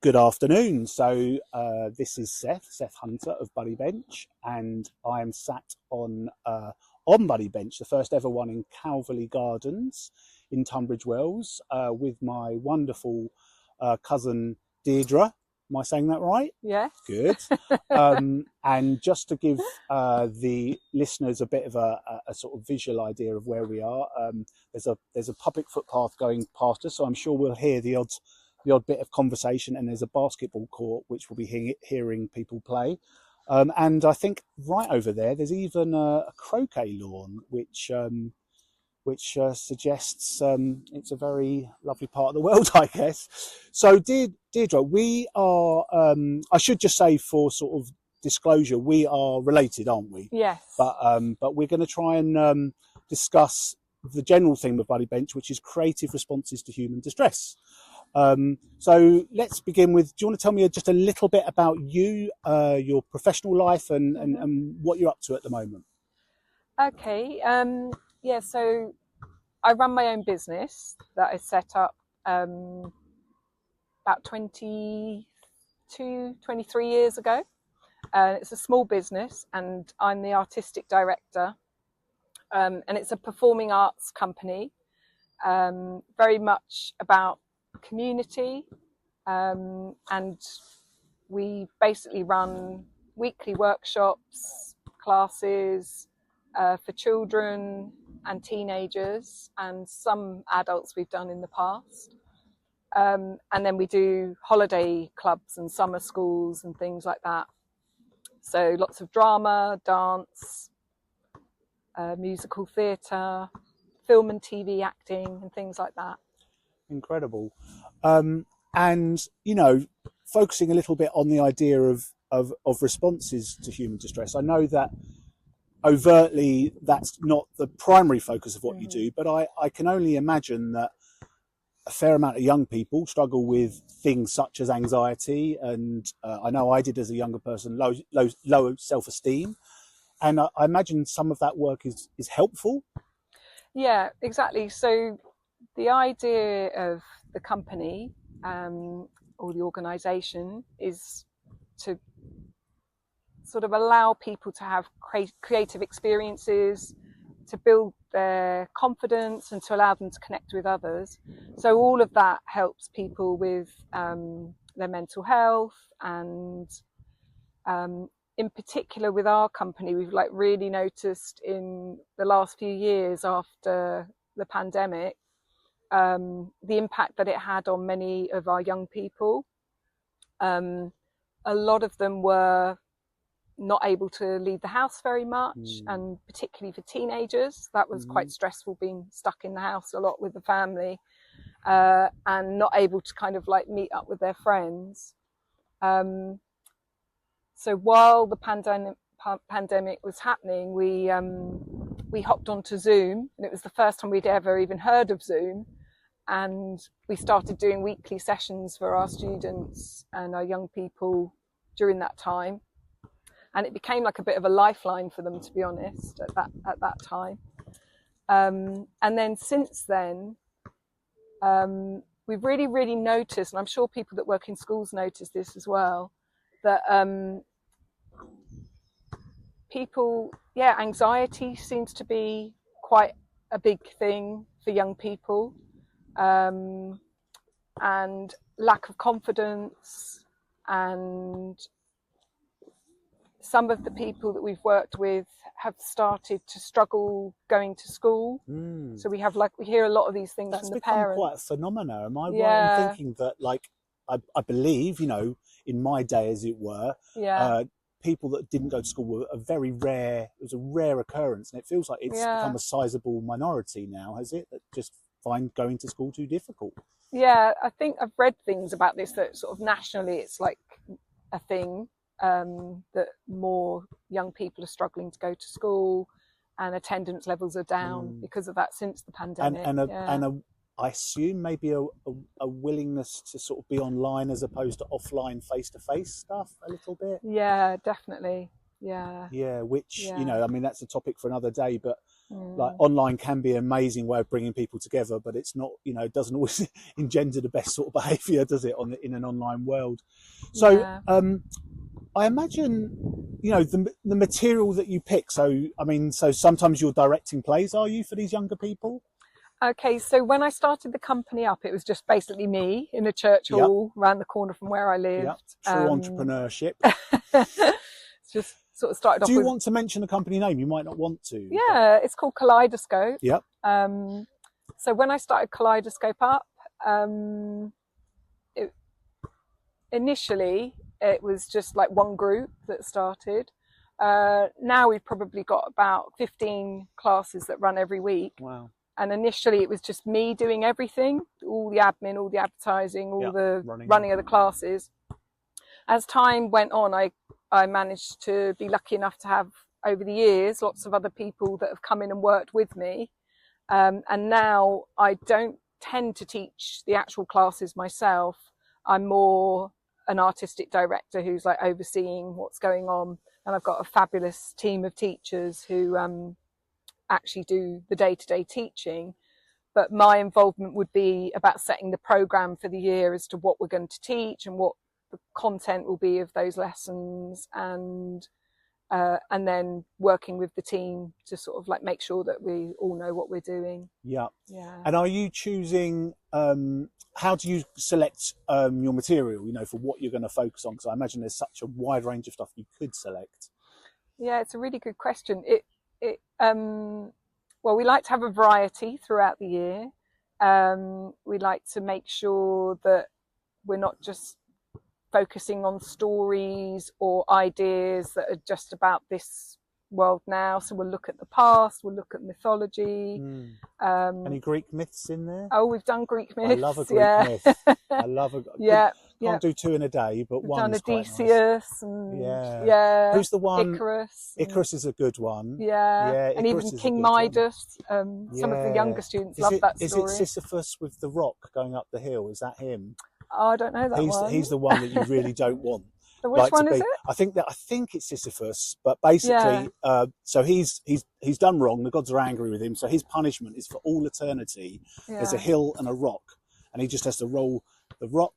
Good afternoon. So this is Seth Hunter of Buddy Bench, and I am sat on Buddy Bench, the first ever one in Calverley Gardens in Tunbridge Wells, with my wonderful cousin Deirdre. Am I saying that right? Yeah. Good. And just to give the listeners a bit of a sort of visual idea of where we are, there's a public footpath going past us, so I'm sure we'll hear the odd bit of conversation, and there's a basketball court which we'll be hearing people play. And I think right over there, there's even a croquet lawn, which suggests it's a very lovely part of the world, I guess. So, Deirdre, we are, I should just say for sort of disclosure, we are related, aren't we? Yes. But we're going to try and discuss the general theme of Buddy Bench, which is creative responses to human distress. So let's begin with, do you want to tell me just a little bit about you, your professional life and what you're up to at the moment? Okay. Yeah, so I run my own business that I set up about 23 years ago. It's a small business, and I'm the artistic director. And it's a performing arts company, very much about community, and we basically run weekly workshops, classes for children and teenagers, and some adults we've done in the past, and then we do holiday clubs and summer schools and things like that. So lots of drama, dance, musical theatre, film and TV acting and things like that. Incredible. And, focusing a little bit on the idea of responses to human distress. I know that overtly that's not the primary focus of what you do, but I can only imagine that a fair amount of young people struggle with things such as anxiety. And I know I did as a younger person, low self-esteem. And I imagine some of that work is helpful. Yeah, exactly. So the idea of the company or the organisation is to sort of allow people to have creative experiences, to build their confidence and to allow them to connect with others. So all of that helps people with their mental health, and in particular with our company, we've really noticed in the last few years after the pandemic, the impact that it had on many of our young people. A lot of them were not able to leave the house very much, and particularly for teenagers, that was quite stressful, being stuck in the house a lot with the family, and not able to kind of meet up with their friends. So while the pandemic was happening, we hopped onto Zoom, and it was the first time we'd ever even heard of Zoom. And we started doing weekly sessions for our students and our young people during that time. And it became like a bit of a lifeline for them, to be honest, at that time. And then since then, we've really, really noticed, and I'm sure people that work in schools notice this as well, that anxiety seems to be quite a big thing for young people. And lack of confidence, and some of the people that we've worked with have started to struggle going to school. So we hear a lot of these things from the parents. That's become quite a phenomena. Am I right in thinking that, I believe, in my day, as it were, people that didn't go to school were a very rare, it was a rare occurrence, and it feels like it's become a sizable minority now, has it, that just find going to school too difficult? Yeah, I think I've read things about this, that sort of nationally it's like a thing, that more young people are struggling to go to school, and attendance levels are down because of that since the pandemic. And I assume maybe a willingness to sort of be online as opposed to offline face-to-face stuff a little bit. Yeah, definitely. Yeah. Yeah, which, I mean, that's a topic for another day, but Like online can be an amazing way of bringing people together, but it's not, you know, it doesn't always engender the best sort of behaviour, does it, in an online world? So I imagine, you know, the material that you pick. So, I mean, so sometimes you're directing plays, are you, for these younger people? Okay, so when I started the company up, it was just basically me in a church hall around the corner from where I lived. Yep. True entrepreneurship. It's just sort of started off. Do you want to mention the company name? You might not want to. Yeah, it's called Kaleidoscope. Yep. So when I started Kaleidoscope up, initially it was just like one group that started. Now we've probably got about 15 classes that run every week. Wow. And initially it was just me doing everything, all the admin, all the advertising, all the running of the classes. As time went on, I managed to be lucky enough to have, over the years, lots of other people that have come in and worked with me. And now I don't tend to teach the actual classes myself. I'm more an artistic director who's like overseeing what's going on. And I've got a fabulous team of teachers who actually do the day-to-day teaching, but my involvement would be about setting the program for the year as to what we're going to teach and what the content will be of those lessons, and then working with the team to sort of like make sure that we all know what we're doing. Yeah. And are you choosing, how do you select your material, you know, for what you're going to focus on? Because I imagine there's such a wide range of stuff you could select. Yeah, it's a really good question. Well, we like to have a variety throughout the year. We like to make sure that we're not just focusing on stories or ideas that are just about this world now. So we'll look at the past, we'll look at mythology. Any Greek myths in there? Oh, we've done Greek myths. I love a Greek myth. I love a Can't do two in a day, but one is quite nice. We've done Odysseus and who's the one? Icarus. Icarus is a good one. And even King Midas. Some of the younger students love that story. Is it Sisyphus with the rock going up the hill? Is that him? Oh, I don't know that one. He's the one that you really don't want. So which one is it? I think it's Sisyphus, but basically, so he's done wrong. The gods are angry with him, so his punishment is for all eternity. There's a hill and a rock, and he just has to roll the rock,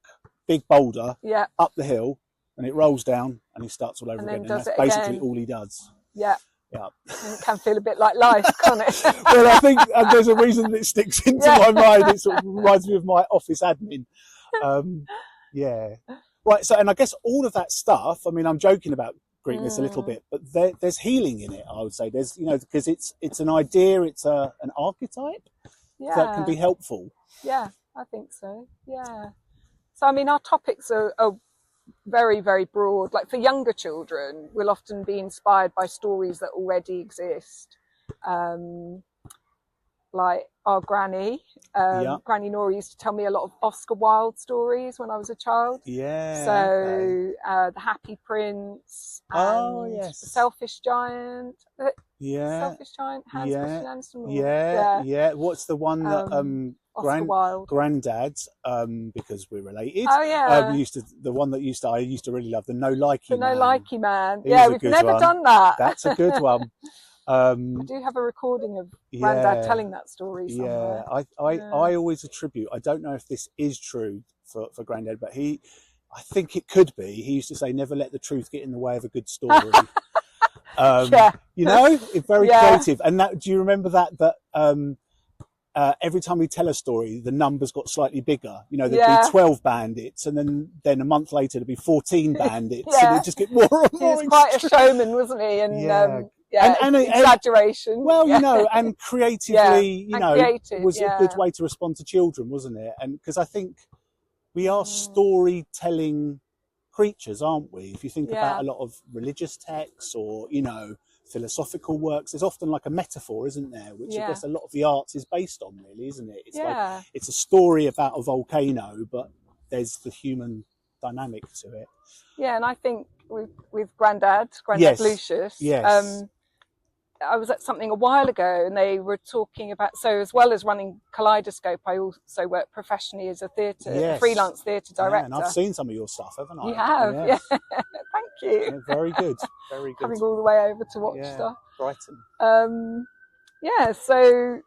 big boulder, up the hill, and it rolls down, and he starts all over again. And that's basically all he does. Yeah. And it can feel a bit like life, can't it? Well, I think there's a reason that it sticks into my mind. It sort of reminds me of my office admin. Right, so, and I guess all of that stuff, I mean, I'm joking about Greek myths a little bit, but there's healing in it, I would say. There's, you know, because it's an idea, it's an archetype that can be helpful. Yeah, I think so. Yeah. So, I mean, our topics are very, very broad. Like for younger children, we'll often be inspired by stories that already exist. Like our granny, Granny Nora used to tell me a lot of Oscar Wilde stories when I was a child. So The Happy Prince, and The Selfish Giant. Selfish Giant, Hans Christian Andersen. What's the one that Oscar Wilde, Grandad, because we're related. The one that I used to really love, the No Likey Man. The No Likey Man. We've never done that. That's a good one. I do have a recording of Grandad telling that story somewhere. I always attribute, I don't know if this is true for Grandad, but I think it could be. He used to say, never let the truth get in the way of a good story. You know, it's very creative. And that, do you remember that every time we tell a story, the numbers got slightly bigger. You know, there'd be 12 bandits, and then a month later there'd be 14 bandits, and it'd just get more and more. He was quite a showman, wasn't he? And and exaggeration. Well, you know, and creatively, you know, was a good way to respond to children, wasn't it? And because I think we are storytelling creatures, aren't we? If you think about a lot of religious texts or, you know, philosophical works, there's often like a metaphor, isn't there? Which I guess a lot of the arts is based on, really, isn't it? It's like it's a story about a volcano, but there's the human dynamic to it. Yeah, and I think with Grandad Lucius, I was at something a while ago and they were talking about, so as well as running Kaleidoscope, I also work professionally as a freelance theatre director. And I've seen some of your stuff, haven't I? You have, Thank you. Very good, very good. Coming all the way over to watch stuff. Brighton. yeah, so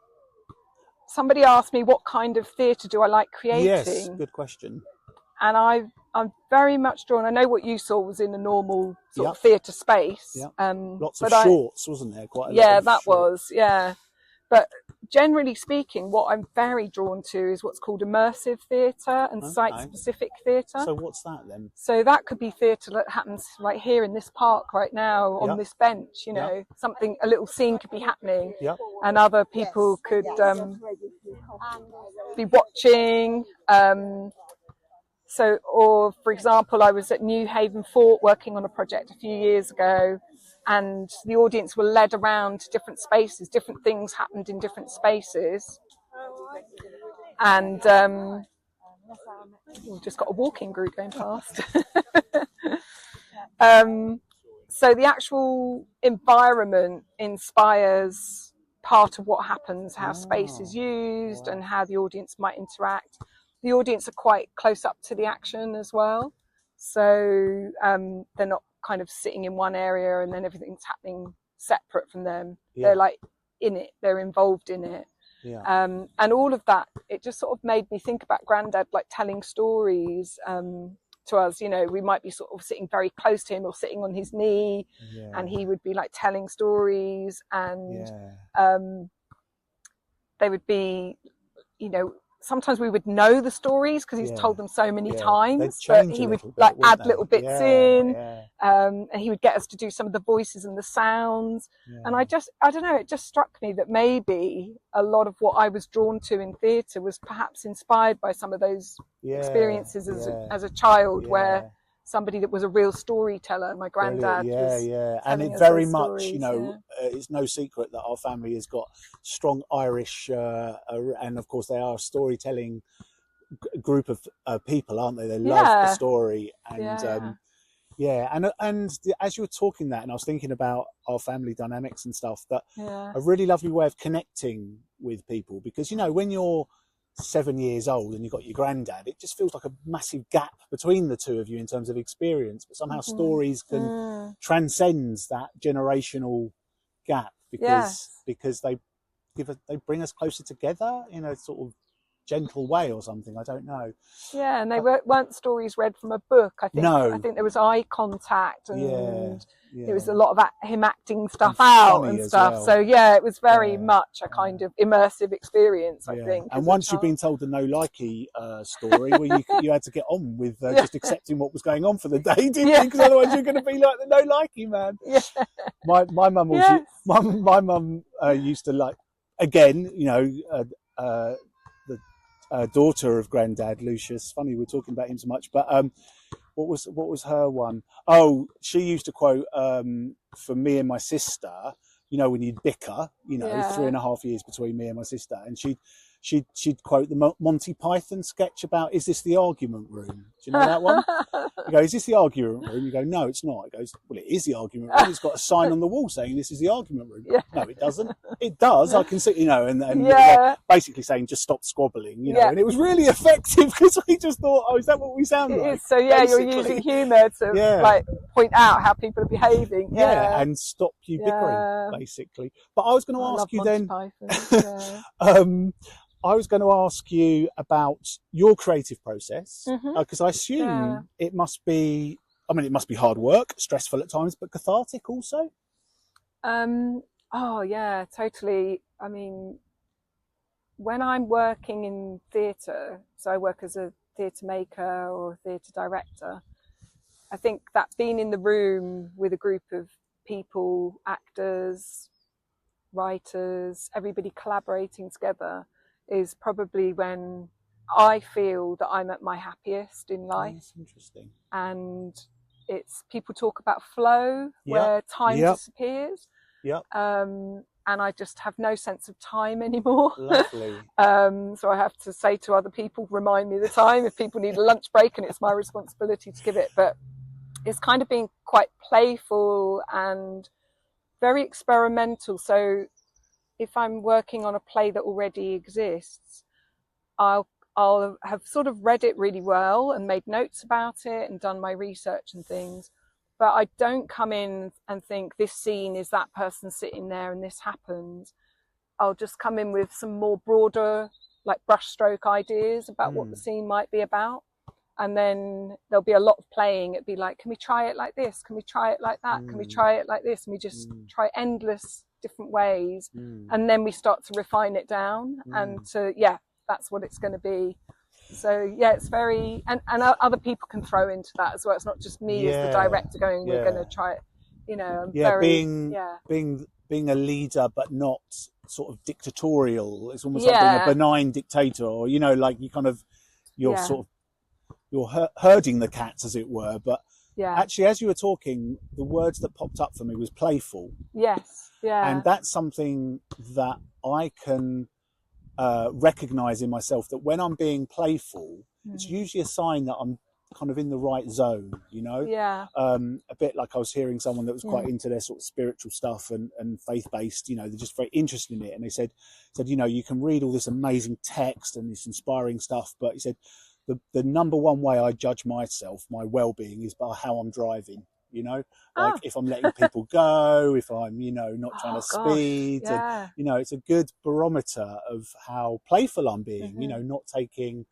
somebody asked me what kind of theatre do I like creating. Yes, good question. And I'm very much drawn. I know what you saw was in a normal sort Yep. of theatre space. Yep. Lots Lots of shorts, wasn't there? Quite a lot of that short. was, yeah. But generally speaking, what I'm very drawn to is what's called immersive theatre and site-specific theatre. So what's that then? So that could be theatre that happens right here in this park right now on this bench, you know, something, a little scene could be happening, and other people could be watching. So, or for example, I was at New Haven Fort working on a project a few years ago, and the audience were led around to different spaces. Different things happened in different spaces, and we've just got a walking group going past. So the actual environment inspires part of what happens, how space is used, and how the audience might interact. The audience are quite close up to the action as well, so they're not kind of sitting in one area and then everything's happening separate from them. They're like in it, they're involved in it. And all of that, it just sort of made me think about Grandad, like telling stories to us. You know, we might be sort of sitting very close to him or sitting on his knee, and he would be like telling stories, and they would be, you know, sometimes we would know the stories because he's told them so many times, but he would like add little bits in, and he would get us to do some of the voices and the sounds. And I don't know, it just struck me that maybe a lot of what I was drawn to in theatre was perhaps inspired by some of those experiences as a child, where somebody that was a real storyteller, my granddad, and it very much, you know, it's no secret that our family has got strong Irish, and of course they are a storytelling group of people, aren't they? They love the story, and and as you were talking that, and I was thinking about our family dynamics and stuff, that a really lovely way of connecting with people, because, you know, when you're 7 years old and you've got your granddad, it just feels like a massive gap between the two of you in terms of experience, but somehow stories can transcend that generational gap, because they bring us closer together in a sort of gentle way or something. I don't know. And they weren't stories read from a book. I think there was eye contact, and there was a lot of him acting stuff out and stuff. So it was very much a kind of immersive experience, I think. And once you've been told the no likey story, well, you had to get on with just accepting what was going on for the day, didn't you? Because otherwise you're going to be like the no likey man. My mum was my mum used to, like, again, you know, the daughter of Grandad, Lucius. Funny we're talking about him so much, but what was her one? Oh, she used to quote for me and my sister. You know, when you'd bicker, you know, 3.5 years between me and my sister, and she'd quote the Monty Python sketch about, "Is this the argument room?" Do you know that one? You go, "Is this the argument room?" You go, "No, it's not." It goes, "Well, it is the argument room. It's got a sign on the wall saying this is the argument room." No, it doesn't. It does. I can see, you know, and basically saying just stop squabbling, you know. And it was really effective because we just thought, oh, is that what we sound like? So you're using humour to like point out how people are behaving. And stop you bickering, basically. But I was going to ask you then. I was going to ask you about your creative process, because I assume it must be, I mean, it must be hard work, stressful at times, but cathartic also. Oh yeah, totally. I mean, when I'm working in theatre, so I work as a theatre maker or a theatre director, I think that being in the room with a group of people, actors, writers, everybody collaborating together, is probably when I feel that I'm at my happiest in life. That's interesting. And it's, people talk about flow, where time disappears. And I just have no sense of time anymore. Lovely. So I have to say to other people, remind me of the time if people need a lunch break, and it's my responsibility to give it. But it's kind of being quite playful and very experimental. So if I'm working on a play that already exists, I'll have sort of read it really well and made notes about it and done my research and things, but I don't come in and think this scene is that person sitting there and this happens. I'll just come in with some more broader, like brushstroke ideas about what the scene might be about. And then there'll be a lot of playing. It'd be like, can we try it like this? Can we try it like that? Can we try it like this? And we just try endless different ways. And then we start to refine it down. And to, that's what it's going to be. So, it's very, and other people can throw into that as well. It's not just me as the director going, we're going to try it. You know, being a leader, but not sort of dictatorial. It's almost like being a benign dictator, or, you know, like you're herding the cats, as it were. But actually, as you were talking, the words that popped up for me was playful. Yes. Yeah. And that's something that I can recognize in myself, that when I'm being playful, it's usually a sign that I'm kind of in the right zone, you know. A bit like I was hearing someone that was quite into their sort of spiritual stuff and faith-based, you know, they're just very interested in it, and they said, you know, you can read all this amazing text and this inspiring stuff, but he said the number one way I judge myself, my well-being, is by how I'm driving, you know, like if I'm letting people go, if I'm, you know, not trying to speed, and, you know, it's a good barometer of how playful I'm being, you know, not taking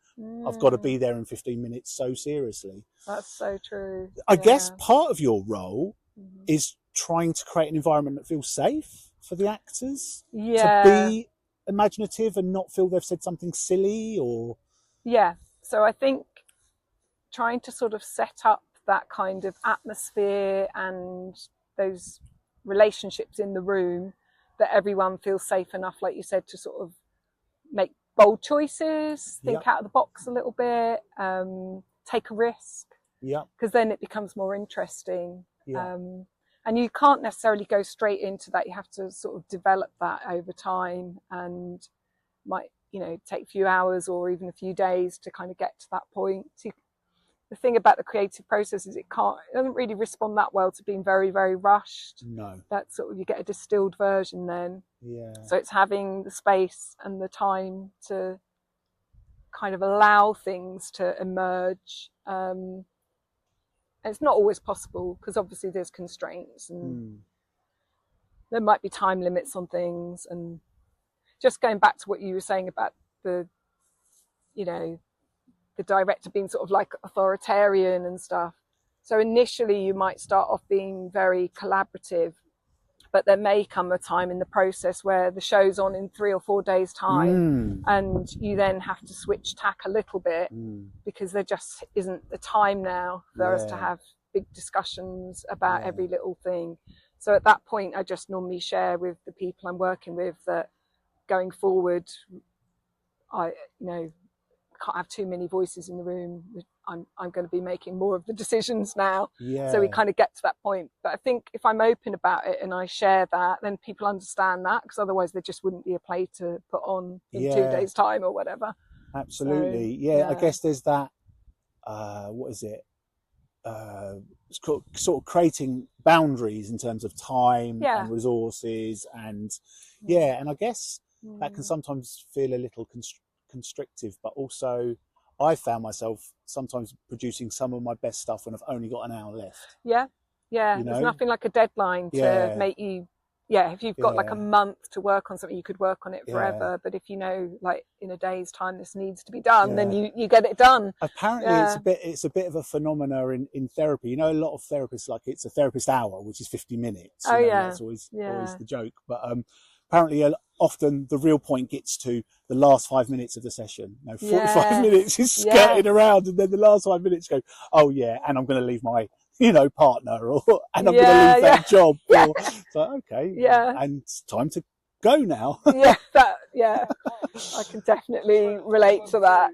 I've got to be there in 15 minutes so seriously. That's so true. I guess part of your role is trying to create an environment that feels safe for the actors to be imaginative and not feel they've said something silly, or so I think trying to sort of set up that kind of atmosphere and those relationships in the room, that everyone feels safe enough, like you said, to sort of make bold choices, think out of the box a little bit, take a risk, because then it becomes more interesting. And you can't necessarily go straight into that. You have to sort of develop that over time, and might, you know, take a few hours or even a few days to kind of get to that point. The thing about the creative process is it doesn't really respond that well to being very, very rushed. No. That sort of, you get a distilled version then. So it's having the space and the time to kind of allow things to emerge. And it's not always possible, because obviously there's constraints and there might be time limits on things. And just going back to what you were saying about the, you know, the director being sort of like authoritarian and stuff. So initially you might start off being very collaborative, but there may come a time in the process where the show's on in 3 or 4 days' time, and you then have to switch tack a little bit, because there just isn't the time now for us to have big discussions about every little thing. So at that point, I just normally share with the people I'm working with that going forward, I, you know, can't have too many voices in the room. I'm going to be making more of the decisions now. So we kind of get to that point. But I think if I'm open about it and I share that, then people understand that, because otherwise there just wouldn't be a play to put on in 2 days' time or whatever. Absolutely. So, I guess there's that, what is it? It's sort of creating boundaries in terms of time and resources, and and I guess that can sometimes feel a little constrictive, but also I found myself sometimes producing some of my best stuff when I've only got an hour left. You know? There's nothing like a deadline to make you if you've got like a month to work on something, you could work on it forever, but if you know, like, in a day's time this needs to be done, then you get it done. Apparently it's a bit of a phenomena in therapy. You know, a lot of therapists, like, it's a therapist hour, which is 50 minutes. That's always the joke, but apparently often the real point gets to the last 5 minutes of the session. You know, 45 minutes is skirting around, and then the last 5 minutes go, and I'm going to leave my, you know, partner, and I'm going to leave that job. So, okay. And it's time to go now. I can definitely relate to that.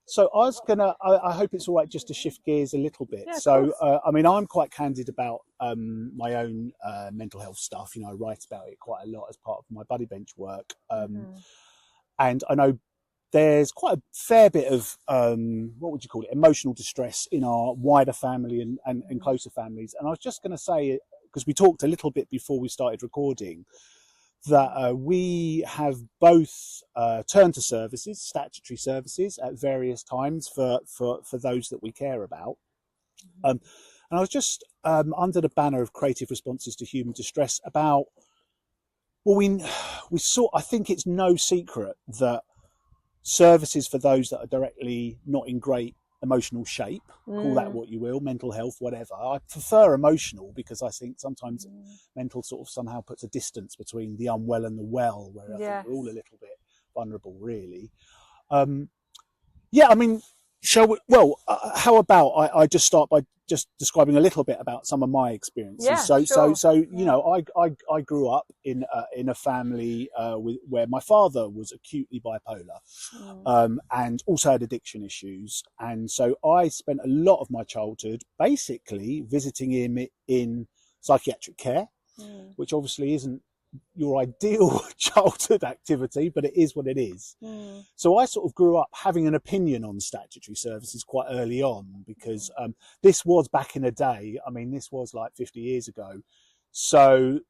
So I hope it's all right just to shift gears a little bit. I mean, I'm quite candid about my own mental health stuff. You know, I write about it quite a lot as part of my buddy bench work. And I know there's quite a fair bit of, what would you call it, emotional distress in our wider family and closer families. And I was just going to say, because we talked a little bit before we started recording, that we have both turned to services, statutory services, at various times for those that we care about. And I was just under the banner of creative responses to human distress about Well, I think it's no secret that services for those that are directly not in great emotional shape, call that what you will, mental health, whatever. I prefer emotional because I think sometimes mental sort of somehow puts a distance between the unwell and the well, where I think we're all a little bit vulnerable, really. Yeah, I mean, how about I just start by just describing a little bit about some of my experiences. Yeah, So you know, I grew up in a family where my father was acutely bipolar, and also had addiction issues, and so I spent a lot of my childhood basically visiting him in psychiatric care, which obviously isn't your ideal childhood activity, but it is what it is. So I sort of grew up having an opinion on statutory services quite early on, because this was back in the day. I mean, this was like 50 years ago. So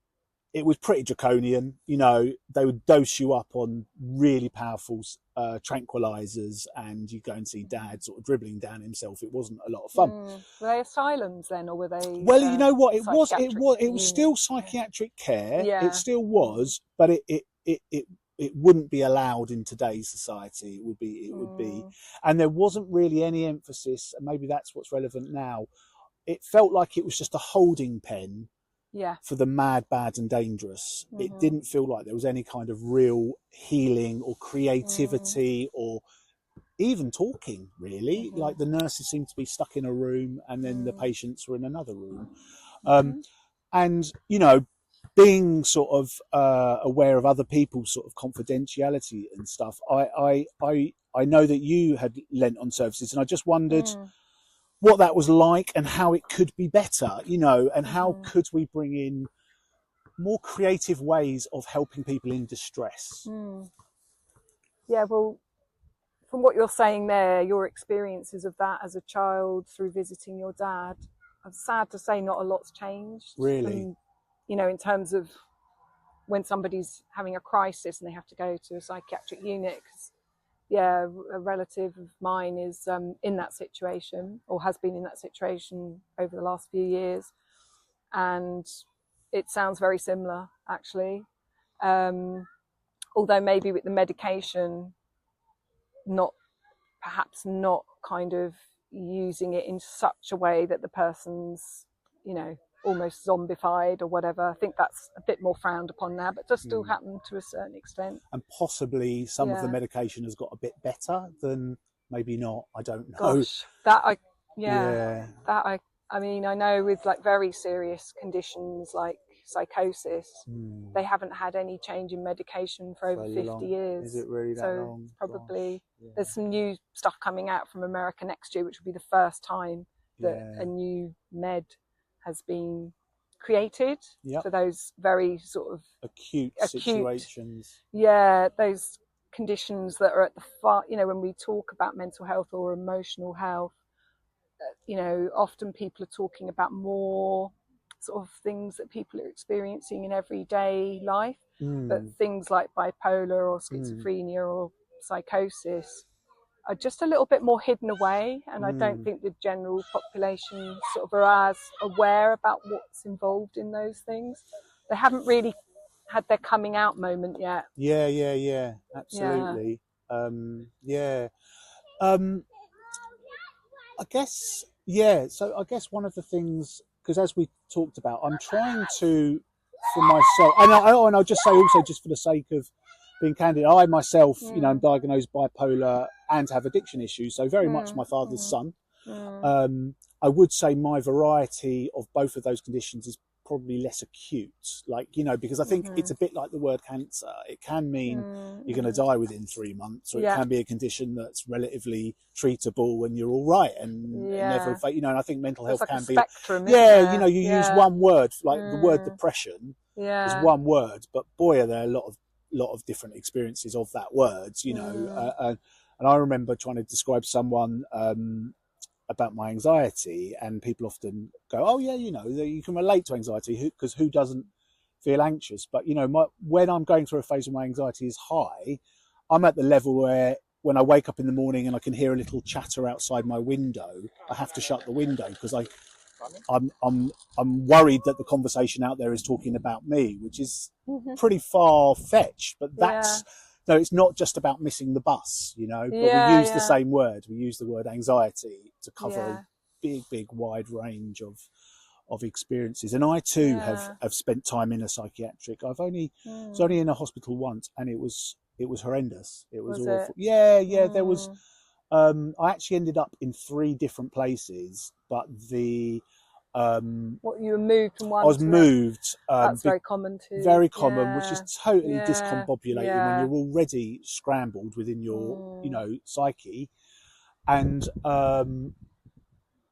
it was pretty draconian. You know, they would dose you up on really powerful tranquilizers, and you go and see dad sort of dribbling down himself. It wasn't a lot of fun. Were they asylums then, or were they? Well, you know what? It was still psychiatric care. Yeah. It still was, but it wouldn't be allowed in today's society. It would be, and there wasn't really any emphasis, and maybe that's what's relevant now. It felt like it was just a holding pen. Yeah. For the mad, bad and dangerous. It didn't feel like there was any kind of real healing or creativity or even talking, really. Like the nurses seemed to be stuck in a room, and then the patients were in another room. And, you know, being sort of aware of other people's sort of confidentiality and stuff, I know that you had lent on services, and I just wondered what that was like and how it could be better, you know, and how could we bring in more creative ways of helping people in distress. Yeah, well, from what you're saying there, your experiences of that as a child through visiting your dad, I'm sad to say not a lot's changed. Really? You know, in terms of when somebody's having a crisis and they have to go to a psychiatric unit, 'cause yeah, a relative of mine is in that situation, or has been in that situation over the last few years, and it sounds very similar, actually. Although maybe with the medication, perhaps not kind of using it in such a way that the person's, you know, almost zombified or whatever. I think that's a bit more frowned upon now, but does still happen to a certain extent. And possibly some of the medication has got a bit better than maybe not. I don't know. Gosh, I mean, I know with like very serious conditions like psychosis, they haven't had any change in medication for over 50 years. Is it really that long? Probably. There's some new stuff coming out from America next year, which will be the first time that a new med has been created for those very sort of acute situations. Yeah, those conditions that are at the far, you know, when we talk about mental health or emotional health, you know, often people are talking about more sort of things that people are experiencing in everyday life, but things like bipolar or schizophrenia or psychosis are just a little bit more hidden away, and I don't think the general population sort of are as aware about what's involved in those things. They haven't really had their coming out moment yet. Yeah, absolutely. I guess, so I guess one of the things, because as we talked about, I'm trying to, for myself, and I'll just say also, just for the sake of being candid, I myself, you know, am diagnosed bipolar and have addiction issues, so very much my father's son. I would say my variety of both of those conditions is probably less acute, like, you know, because I think it's a bit like the word cancer. It can mean you're going to die within 3 months, or it can be a condition that's relatively treatable when you're all right and never, you know. And I think mental health can be spectrum, you know, you use one word, like the word depression is one word, but boy, are there a lot of different experiences of that word, you know. And I remember trying to describe someone about my anxiety, and people often go, oh yeah, you know, you can relate to anxiety, because who doesn't feel anxious? But you know, when I'm going through a phase where my anxiety is high, I'm at the level where when I wake up in the morning and I can hear a little chatter outside my window, I have to shut the window because I'm worried that the conversation out there is talking about me, which is pretty far fetched. But that's no, it's not just about missing the bus, you know. But we use the same word. We use the word anxiety to cover a big wide range of experiences. And I too have spent time in a psychiatric. I was only in a hospital once, and it was horrendous. It was awful. There was. I actually ended up in 3 different places, but what, you were moved from one? I was moved. That's very common too. Very common, which is totally discombobulating when you're already scrambled within your, you know, psyche. And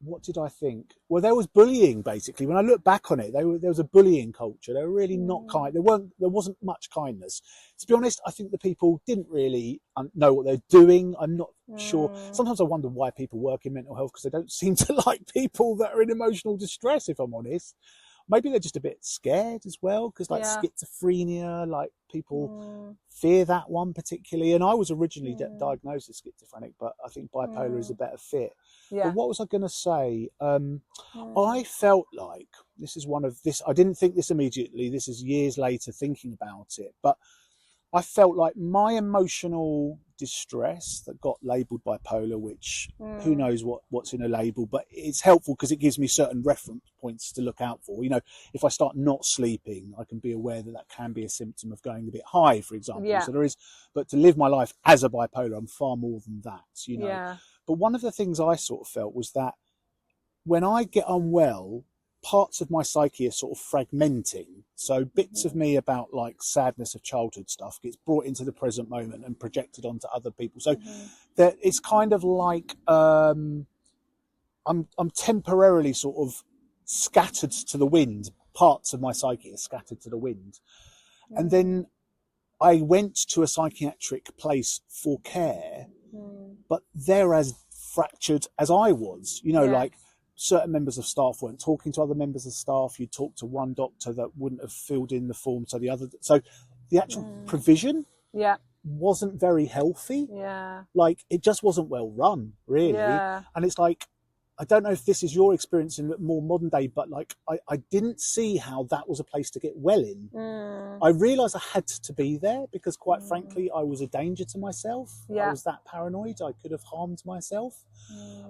what did I think? Well, there was bullying basically. When I look back on it, there was a bullying culture. They were really not kind. There wasn't much kindness. To be honest, I think the people didn't really know what they're doing. I'm not sure. Sometimes I wonder why people work in mental health, because they don't seem to like people that are in emotional distress, if I'm honest. Maybe they're just a bit scared as well, because like schizophrenia, like people fear that one particularly. And I was originally diagnosed as schizophrenic, but I think bipolar is a better fit. But what was I going to say? I felt like this is one of this. I didn't think this immediately. This is years later thinking about it, but I felt like my emotional distress that got labelled bipolar, which who knows what's in a label, but it's helpful because it gives me certain reference points to look out for. You know, if I start not sleeping, I can be aware that can be a symptom of going a bit high, for example. So there is, but to live my life as a bipolar, I'm far more than that, you know. But one of the things I sort of felt was that when I get unwell, parts of my psyche are sort of fragmenting. So bits of me about like sadness of childhood stuff gets brought into the present moment and projected onto other people. So that it's kind of like I'm temporarily sort of scattered to the wind. Parts of my psyche are scattered to the wind. And then I went to a psychiatric place for care, but they're as fractured as I was, you know, like certain members of staff weren't talking to other members of staff. You talk to one doctor that wouldn't have filled in the form to the other. So the actual provision wasn't very healthy. Like it just wasn't well run, really. And it's like, I don't know if this is your experience in more modern day, but like I didn't see how that was a place to get well in. I realised I had to be there because quite frankly, I was a danger to myself. I was that paranoid. I could have harmed myself.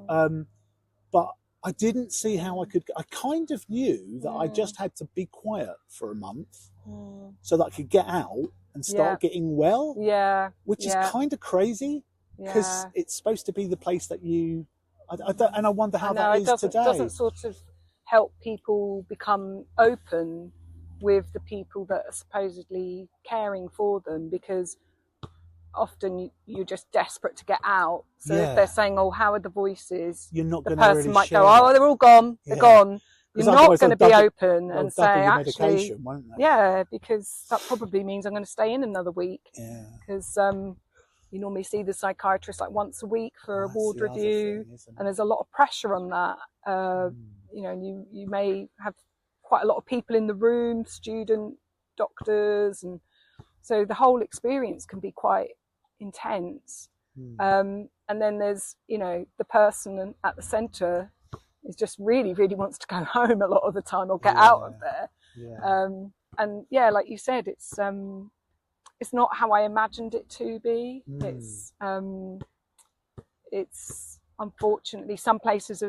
But I didn't see how I could. I kind of knew that I just had to be quiet for a month so that I could get out and start getting well. Which is kind of crazy because it's supposed to be the place that you. I don't, and I wonder how that is today. It doesn't sort of help people become open with the people that are supposedly caring for them, because often you're just desperate to get out. So if they're saying, "Oh, how are the voices?" You're not the going to person really might share go, "Oh, that. they're all gone. They're gone." You're not going to be open and say, "Actually, won't they? because that probably means I'm going to stay in another week." Because you normally see the psychiatrist like once a week for a ward review, and there's a lot of pressure on that. You know, you may have quite a lot of people in the room, student doctors, and so the whole experience can be quite intense. And then there's, you know, the person at the centre is just really wants to go home a lot of the time or get out of there. And like you said, it's not how I imagined it to be. It's unfortunately some places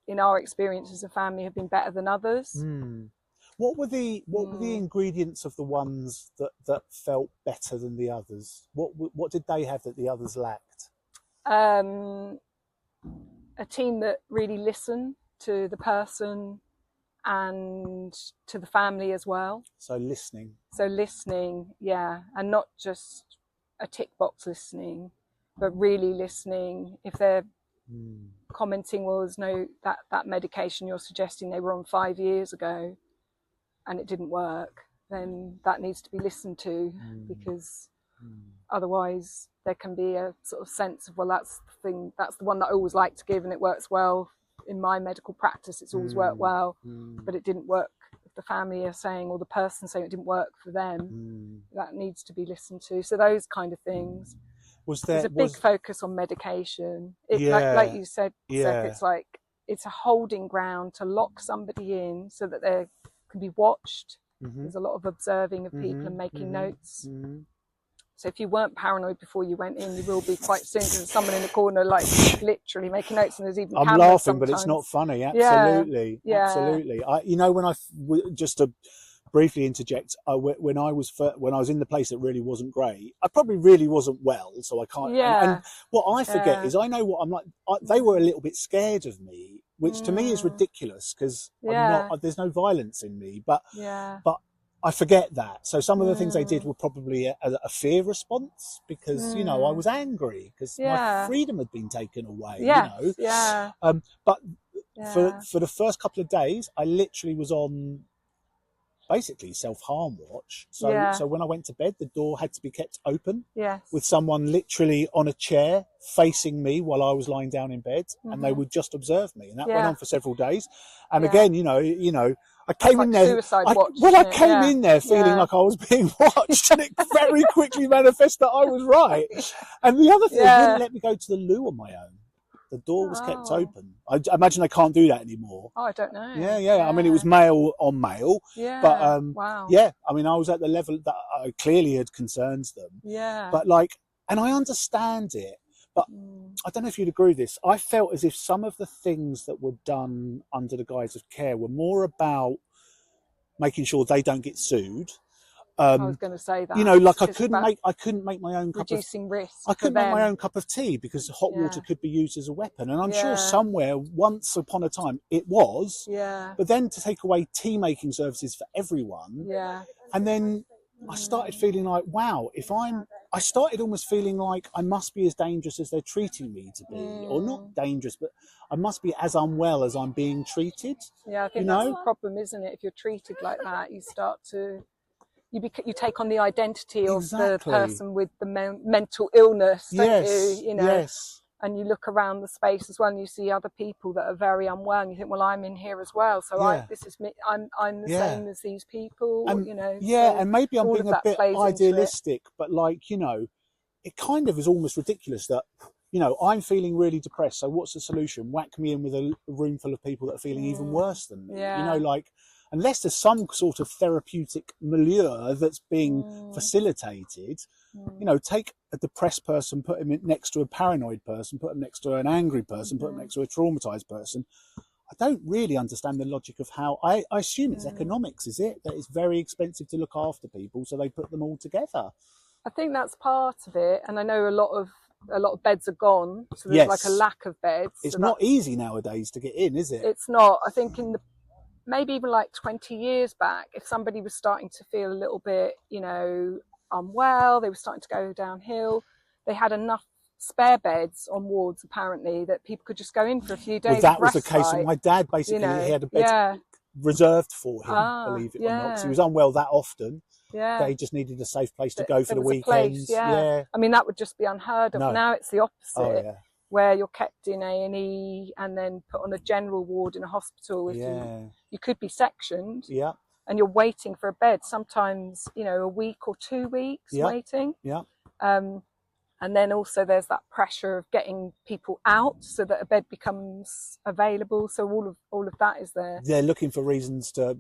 in our experience as a family have been better than others. What were the ingredients of the ones that felt better than the others? What did they have that the others lacked? A team that really listened to the person and to the family as well. So listening, and not just a tick box listening, but really listening. If they're commenting, well, there's no that medication you're suggesting they were on 5 years ago and it didn't work, then that needs to be listened to, because otherwise there can be a sort of sense of, well, that's the one that I always like to give and it works well in my medical practice, it's always worked well, but it didn't work. If the family are saying, or the person saying it didn't work for them, that needs to be listened to. So those kind of things. There's a big focus on medication. Like you said, Seth, it's like it's a holding ground to lock somebody in so that they can be watched. There's a lot of observing of people and making notes. So if you weren't paranoid before you went in, you will be quite soon, because there's someone in the corner like literally making notes, and there's even I'm cameras laughing, sometimes. but it's not funny. Absolutely, absolutely. Just to briefly interject, when I was in the place that really wasn't great, I probably really wasn't well, so I can't. And what I forget is I know what I'm like. They were a little bit scared of me, which to me is ridiculous, because I'm not. There's no violence in me, but I forget that. So some of the things they did were probably a fear response, because I was angry because my freedom had been taken away. But for the first couple of days, I literally was on basically self-harm watch. So when I went to bed, the door had to be kept open with someone literally on a chair facing me while I was lying down in bed, and they would just observe me, and that went on for several days. And again, I came in there. I came in there feeling like I was being watched, and it very quickly manifested that I was right. And the other thing, they didn't let me go to the loo on my own. The door was kept open. I imagine they can't do that anymore. Oh, I don't know. Yeah. I mean, it was male on male. Yeah. But wow. Yeah. I mean, I was at the level that I clearly had concerned them. Yeah. But and I understand it. But I don't know if you'd agree with this. I felt as if some of the things that were done under the guise of care were more about making sure they don't get sued. I was going to say that. I couldn't make my own cup reducing risk. I couldn't make my own cup of tea, because hot water could be used as a weapon, and I'm sure somewhere once upon a time it was. Yeah. But then to take away tea making services for everyone. Yeah. And then I started feeling like, wow, I started almost feeling like I must be as dangerous as they're treating me to be, or not dangerous, but I must be as unwell as I'm being treated. Yeah, I think that's the problem, isn't it? If you're treated like that, you start to. You take on the identity of the person with the mental illness, don't you? Yes. And you look around the space as well, and you see other people that are very unwell, and you think, well, I'm in here as well, so this is me. I'm the same as these people, and, So and maybe I'm being a bit idealistic, but it kind of is almost ridiculous that I'm feeling really depressed. So what's the solution? Whack me in with a room full of people that are feeling even worse than me. Unless there's some sort of therapeutic milieu that's being facilitated, take a depressed person, put him next to a paranoid person, put him next to an angry person, put him next to a traumatized person. I don't really understand the logic of how. I assume it's economics, is it? That it's very expensive to look after people, so they put them all together. I think that's part of it, and I know a lot of beds are gone, so there's like a lack of beds. It's not easy nowadays to get in, is it? It's not. I think maybe even like 20 years back, if somebody was starting to feel a little bit, unwell, they were starting to go downhill, they had enough spare beds on wards apparently that people could just go in for a few days. Well, that was the case. And my dad basically he had a bed reserved for him, believe it or not, because he was unwell that often. Yeah, they just needed a safe place to go for the weekends. I mean, that would just be unheard of. No. Now it's the opposite. Where you're kept in A&E and then put on a general ward in a hospital. If you could be sectioned, and you're waiting for a bed. Sometimes a week or 2 weeks waiting. And then also there's that pressure of getting people out so that a bed becomes available. So all of that is there. They're looking for reasons to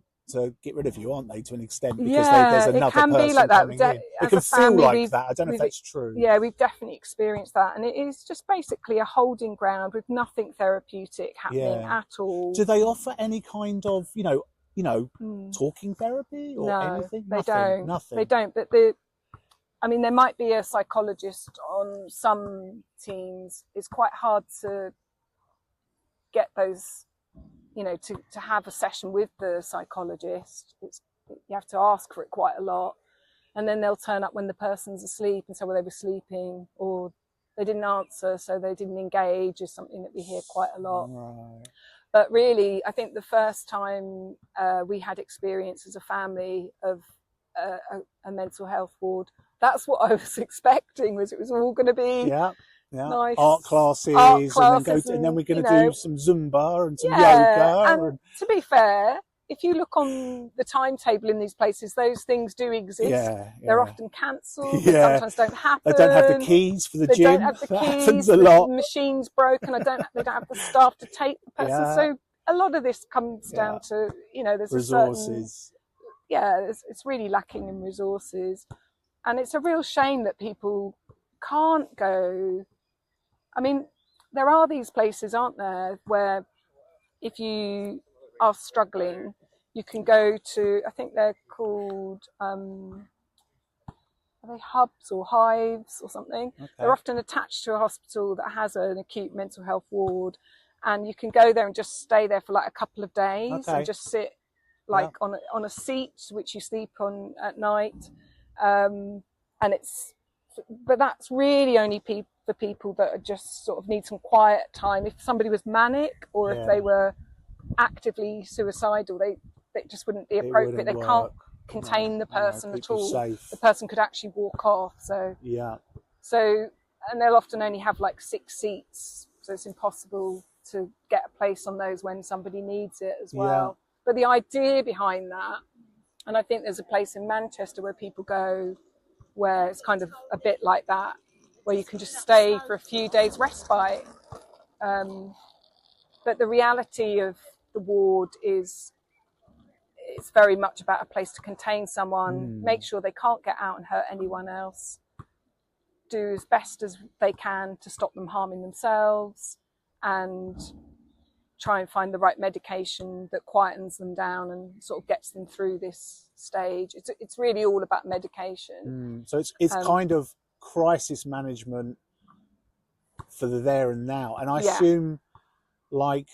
get rid of you, aren't they, to an extent, because there's another person coming in. It can be like that. It can feel like that. I don't know if that's true. Yeah, we've definitely experienced that, and it is just basically a holding ground with nothing therapeutic happening at all. Do they offer any kind of talking therapy or anything? They don't. Nothing. They don't. But there might be a psychologist on some teams. It's quite hard to get those. To have a session with the psychologist, you have to ask for it quite a lot. And then they'll turn up when the person's asleep and say, well, they were sleeping, or they didn't answer, so they didn't engage, is something that we hear quite a lot. Right. But really, I think the first time we had experience as a family of a mental health ward, that's what I was expecting, was it was all going to be... nice art classes, and then we're going to do some Zumba and some yoga. And to be fair, if you look on the timetable in these places, those things do exist. Yeah, They're yeah. often cancelled. Yeah. They sometimes don't happen. They don't have the keys for the They gym. don't have the That keys. happens a The lot. machine's broken. They don't have the staff to take the person. Yeah. So a lot of this comes Yeah. down to, you know, there's Resources. it's really lacking in resources. And it's a real shame that people can't go. I mean, there are these places, aren't there, where if you are struggling, you can go to, I think they're called, are they hubs or hives or something? Okay. They're often attached to a hospital that has an acute mental health ward, and you can go there and just stay there for like a couple of days and just sit like on a seat which you sleep on at night, and but that's really only for people that are just sort of need some quiet time. If somebody was manic or if they were actively suicidal, they just wouldn't be appropriate. They can't contain the person at all. Safe. The person could actually walk off. So and they'll often only have like 6 seats, so it's impossible to get a place on those when somebody needs it as well. But the idea behind that, and I think there's a place in Manchester where people go where it's kind of a bit like that, where you can just stay for a few days respite. But the reality of the ward is it's very much about a place to contain someone, make sure they can't get out and hurt anyone else, do as best as they can to stop them harming themselves, and try and find the right medication that quietens them down and sort of gets them through this stage. It's really all about medication. So it's kind of crisis management for the there and now. And I assume, like,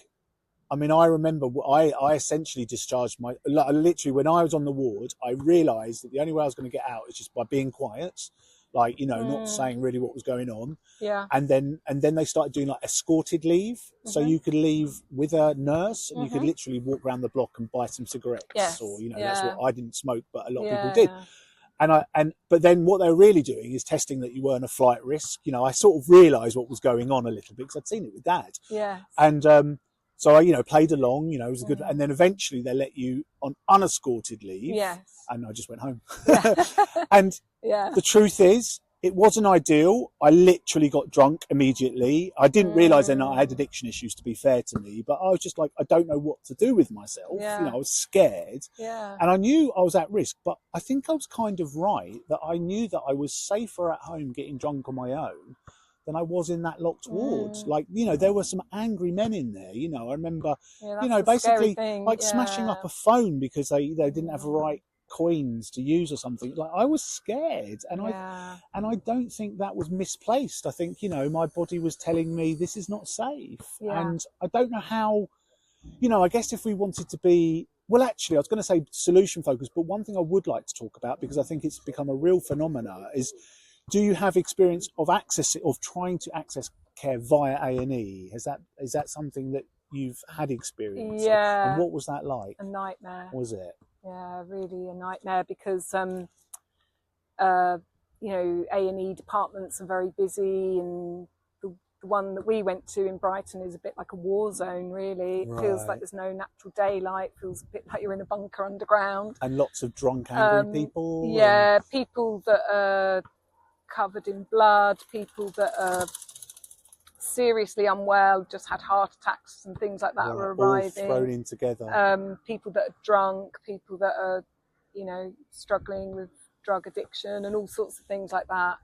I mean, I remember I essentially discharged literally when I was on the ward, I realised that the only way I was going to get out is just by being quiet, like, you know, not saying really what was going on. Yeah. And then they started doing like escorted leave. So you could leave with a nurse and you could literally walk around the block and buy some cigarettes. Yes. Or, you know, that's what I didn't smoke, but a lot of people did. But then what they were really doing is testing that you weren't a flight risk. You know, I sort of realised what was going on a little bit because I'd seen it with Dad. Yeah. And so I, you know, played along, you know, it was a good, and then eventually they let you on unescorted leave. Yes. And I just went home. And the truth is, it wasn't ideal. I literally got drunk immediately. I didn't realise then I had addiction issues, to be fair to me, but I was just like, I don't know what to do with myself. You know, I was scared. And I knew I was at risk, but I think I was kind of right that I knew that I was safer at home getting drunk on my own than I was in that locked ward. Like, you know, there were some angry men in there. You know, I remember, you know, basically like smashing up a phone because they didn't have the right coins to use or something. Like, I was scared, and I don't think that was misplaced. I think, you know, my body was telling me this is not safe. And I don't know how, you know, I guess if we wanted to be, well, actually, I was going to say solution focused, but one thing I would like to talk about, because I think it's become a real phenomena, is, do you have experience of trying to access care via A&E? Is that something that you've had experience of? And what was that like? A nightmare. Was it? Yeah, really a nightmare, because you know, A&E departments are very busy, and the one that we went to in Brighton is a bit like a war zone, really. It feels like there's no natural daylight, feels a bit like you're in a bunker underground. And lots of drunk, angry people. Yeah, people that are covered in blood, people that are seriously unwell, just had heart attacks and things like that are arriving. All thrown in together. People that are drunk, people that are, you know, struggling with drug addiction and all sorts of things like that.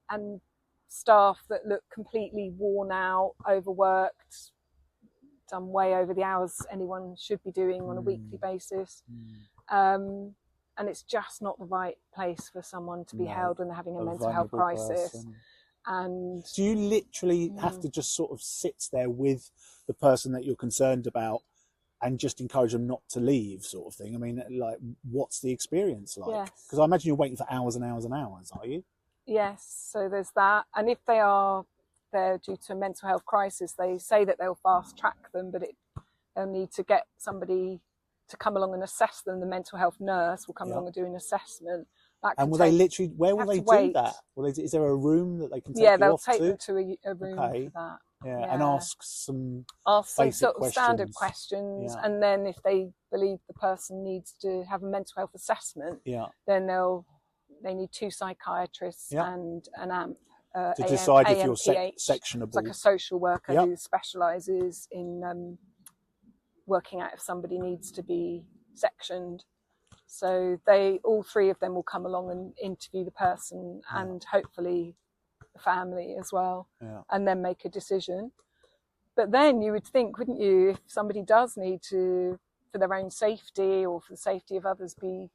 And staff that look completely worn out, overworked, done way over the hours anyone should be doing on a weekly basis. And it's just not the right place for someone to be held when they're having a mental health crisis. Person. And do you literally have to just sort of sit there with the person that you're concerned about and just encourage them not to leave, sort of thing? I mean, like, what's the experience like? Because I imagine you're waiting for hours and hours and hours, are you? Yes, so there's that. And if they are there due to a mental health crisis, they say that they'll fast track them, but they'll need to get somebody to come along and assess them. The mental health nurse will come along and do an assessment. That And can will take, they literally, where will have they to do wait. that? Is there a room that they can take Yeah, you they'll off take to? them to a room Okay. for that. Yeah, and ask some some basic sort of questions. standard questions, Yeah. and then if they believe the person needs to have a mental health assessment, Yeah. then they need 2 psychiatrists and an AMP. To decide if you're AMPH. sectionable. It's like a social worker Yep. who specialises in working out if somebody needs to be sectioned. So all 3 of them will come along and interview the person and hopefully the family as well, and then make a decision. But then you would think, wouldn't you, if somebody does need to, for their own safety or for the safety of others, be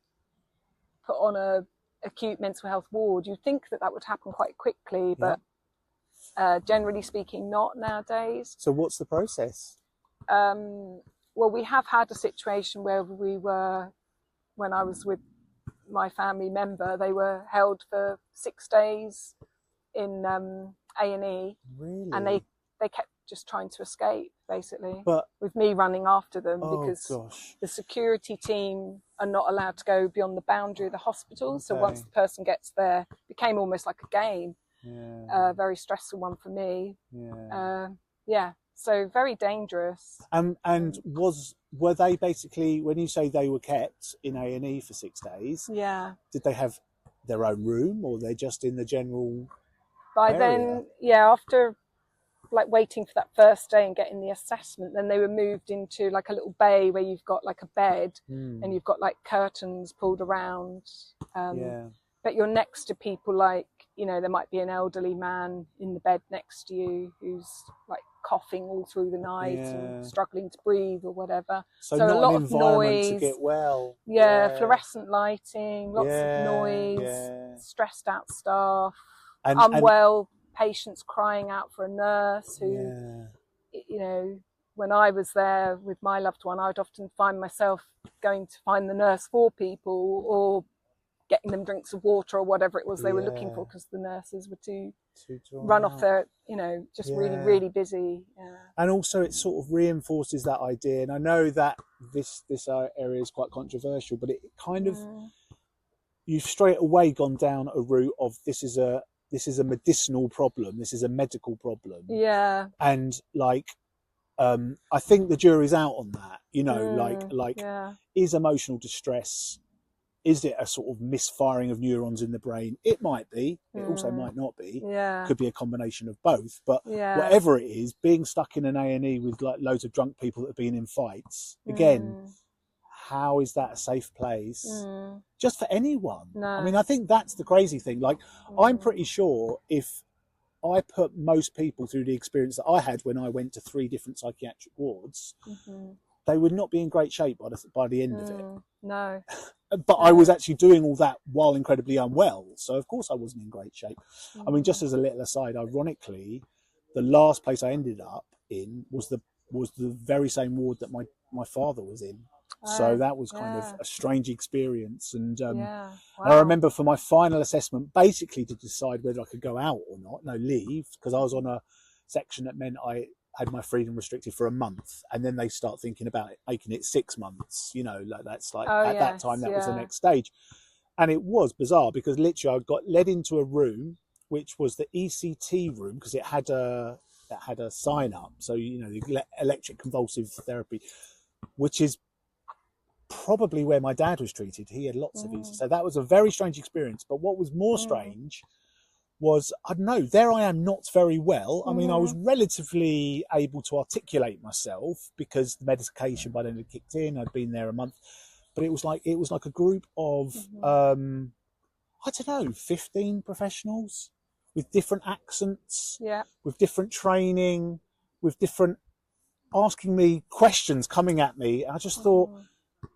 put on a acute mental health ward, you'd think that would happen quite quickly, but generally speaking, not nowadays. So what's the process? Well, we have had a situation where when I was with my family member, they were held for 6 days in A&E. Really? And they kept just trying to escape, basically, but, with me running after them, because the security team are not allowed to go beyond the boundary of the hospital. Okay. So once the person gets there, it became almost like a game. Yeah. Very stressful one for me. Yeah. So very dangerous. And were they basically, when you say they were kept in A&E for 6 days? Yeah. Did they have their own room, or they're just in the general By area? then, yeah, after like waiting for that first day and getting the assessment, then they were moved into like a little bay where you've got like a bed and you've got like curtains pulled around. But you're next to people like, there might be an elderly man in the bed next to you who's like coughing all through the night and struggling to breathe or whatever. So not a lot of noise. To get well. Fluorescent lighting, lots of noise, stressed out staff, unwell patients crying out for a nurse who, when I was there with my loved one, I'd often find myself going to find the nurse for people or getting them drinks of water or whatever it was they were looking for, because the nurses were too run off their, just really, really busy. Yeah. And also it sort of reinforces that idea. And I know that this area is quite controversial, but it kind of, you've straight away gone down a route of this is a medicinal problem. This is a medical problem. Yeah. And like, I think the jury's out on that, is emotional distress, is it a sort of misfiring of neurons in the brain? It might be. It also might not be. Yeah. Could be a combination of both. But whatever it is, being stuck in an A&E with like loads of drunk people that have been in fights, again, how is that a safe place? Just for anyone? No. I mean, I think that's the crazy thing. Like, I'm pretty sure if I put most people through the experience that I had when I went to 3 different psychiatric wards, they would not be in great shape by the end of it. No. But I was actually doing all that while incredibly unwell. So, of course, I wasn't in great shape. I mean, just as a little aside, ironically, the last place I ended up in was the very same ward that my father was in. So that was kind of a strange experience. And I remember for my final assessment, basically to decide whether I could go out or not, leave, because I was on a section that meant I had my freedom restricted for a month, and then they start thinking about making it 6 months, that's like that time that was the next stage. And it was bizarre because literally I got led into a room which was the ECT room, because it had a sign up, so the electric convulsive therapy, which is probably where my dad was treated. He had lots of ECT, so that was a very strange experience. But what was more strange was, I don't know, there I am, not very well. I mean, I was relatively able to articulate myself because the medication by then had kicked in. I'd been there a month, but it was like a group of, I don't know, 15 professionals with different accents, with different training, with different asking me questions, coming at me. I just thought,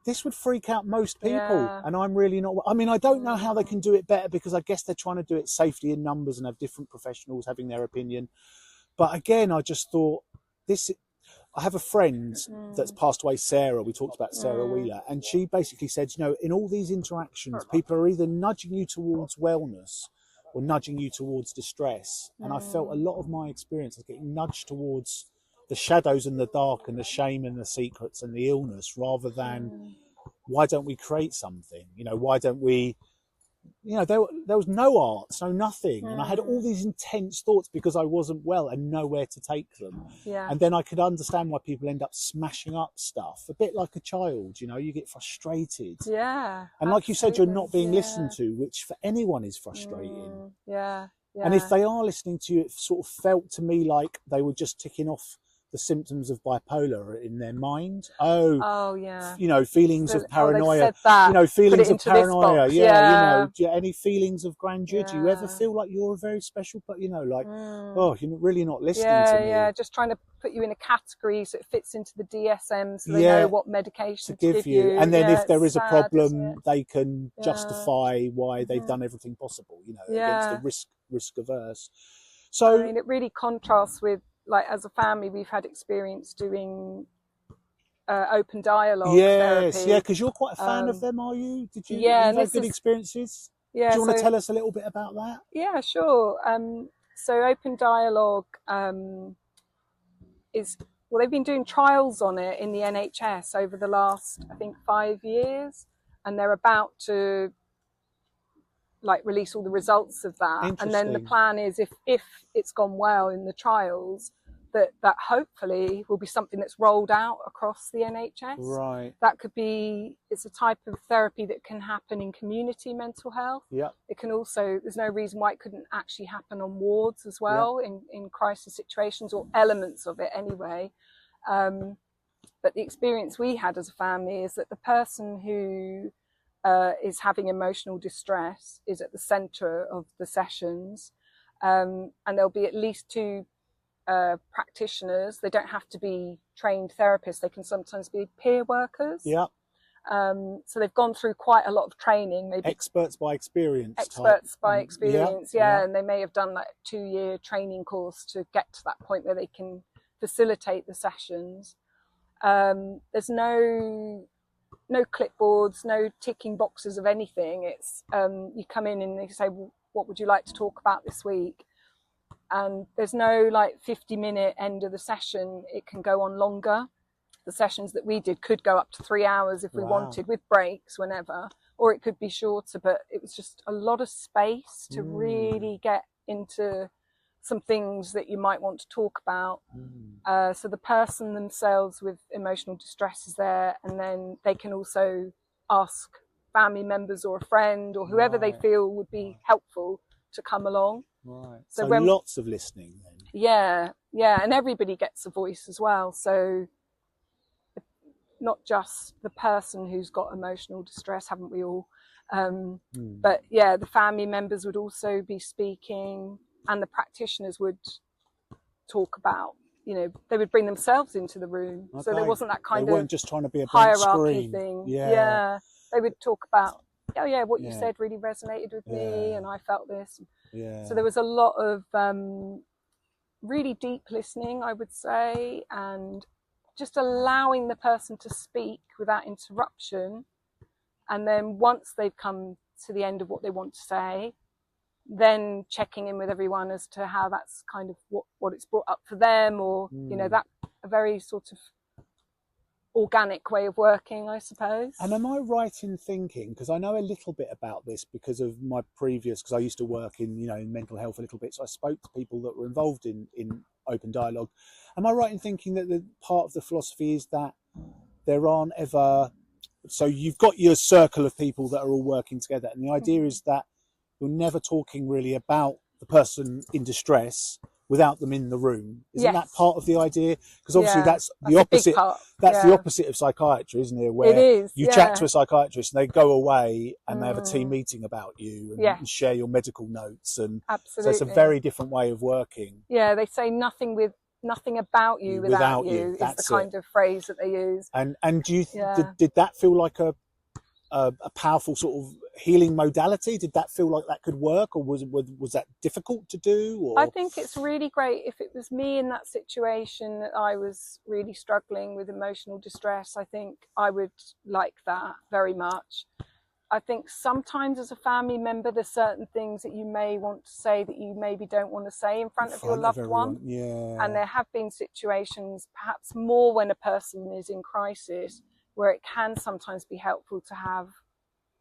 this would freak out most people, and I'm really not. I mean, I don't know how they can do it better, because I guess they're trying to do it safety in numbers and have different professionals having their opinion. But again, I just thought I have a friend that's passed away, Sarah. We talked about Sarah Wheeler, and she basically said, in all these interactions, people are either nudging you towards wellness or nudging you towards distress. And I felt a lot of my experience was getting nudged towards the shadows and the dark and the shame and the secrets and the illness, rather than why don't we create something? Why don't we there was no arts, no nothing, and I had all these intense thoughts because I wasn't well and nowhere to take them. Yeah. And then I could understand why people end up smashing up stuff, a bit like a child. You get frustrated. Yeah. And like you said, you're not being Yeah. listened to, which for anyone is frustrating. Yeah. Yeah. And if they are listening to you, it sort of felt to me like they were just ticking off the symptoms of bipolar in their mind. Oh yeah. Feelings of paranoia. Said that. Feelings of paranoia. Yeah. Any feelings of grandeur? Yeah. Do you ever feel like you're a very special, but you're really not listening to me. Yeah, just trying to put you in a category so it fits into the DSM, so they know what medication to give you. And then if there is a problem, they can justify why they've done everything possible. Against the risk averse. So I mean, it really contrasts with, like, as a family, we've had experience doing open dialogue therapy. Yeah, because you're quite a fan of them, are you? Did you? Yeah, you had good experiences. Yeah. Do you want to tell us a little bit about that? Yeah, sure. So open dialogue they've been doing trials on it in the NHS over the last, I think, 5 years, and they're about to release all the results of that. And then the plan is, if it's gone well in the trials, that hopefully will be something that's rolled out across the NHS. Right. That could be, it's a type of therapy that can happen in community mental health. Yeah. It can also, there's no reason why it couldn't actually happen on wards as well, in crisis situations, or elements of it anyway. But the experience we had as a family is that the person who is having emotional distress is at the centre of the sessions, and there'll be at least 2 practitioners. They don't have to be trained therapists. They can sometimes be peer workers. Yeah. So they've gone through quite a lot of training. Maybe experts by experience. Yeah. And they may have done a 2-year training course to get to that point where they can facilitate the sessions. There's no clipboards, no ticking boxes of anything. It's you come in and they say, well, what would you like to talk about this week? And there's no 50-minute end of the session. It can go on longer. The sessions that we did could go up to 3 hours if we wanted, with breaks whenever, or it could be shorter. But it was just a lot of space to really get into some things that you might want to talk about. So the person themselves with emotional distress is there, and then they can also ask family members or a friend or whoever they feel would be helpful to come along. Right. So lots of listening then. Yeah, and everybody gets a voice as well. So not just the person who's got emotional distress, haven't we all? But yeah, the family members would also be speaking, and the practitioners would talk about, they would bring themselves into the room. Okay. So there wasn't that kind they weren't just trying to be a hierarchy thing. Yeah. They would talk about, what you said really resonated with me, and I felt this. Yeah. So there was a lot of really deep listening, I would say, and just allowing the person to speak without interruption. And then once they've come to the end of what they want to say, then checking in with everyone as to how that's kind of what it's brought up for them, or that a very sort of organic way of working, I suppose. And am I right in thinking, because I know a little bit about this because of my previous, because I used to work in in mental health a little bit, so I spoke to people that were involved in open dialogue. Am I right in thinking that the part of the philosophy is that there aren't ever, so you've got your circle of people that are all working together, and the idea is that you're never talking really about the person in distress without them in the room. Isn't that part of the idea? Because obviously that's the opposite. That's the opposite of psychiatry, isn't it? Where you chat to a psychiatrist and they go away and they have a team meeting about you and share your medical notes, and so it's a very different way of working. Yeah, they say nothing about you without you. That's is the kind of phrase that they use. And do you did that feel like a powerful sort of healing modality? Did that feel like that could work, or was that difficult to do? Or? I think it's really great. If it was me in that situation, that I was really struggling with emotional distress, I think I would like that very much. I think sometimes as a family member, there's certain things that you may want to say that you maybe don't want to say in front of your loved one. Yeah. And there have been situations, perhaps more when a person is in crisis, where it can sometimes be helpful to have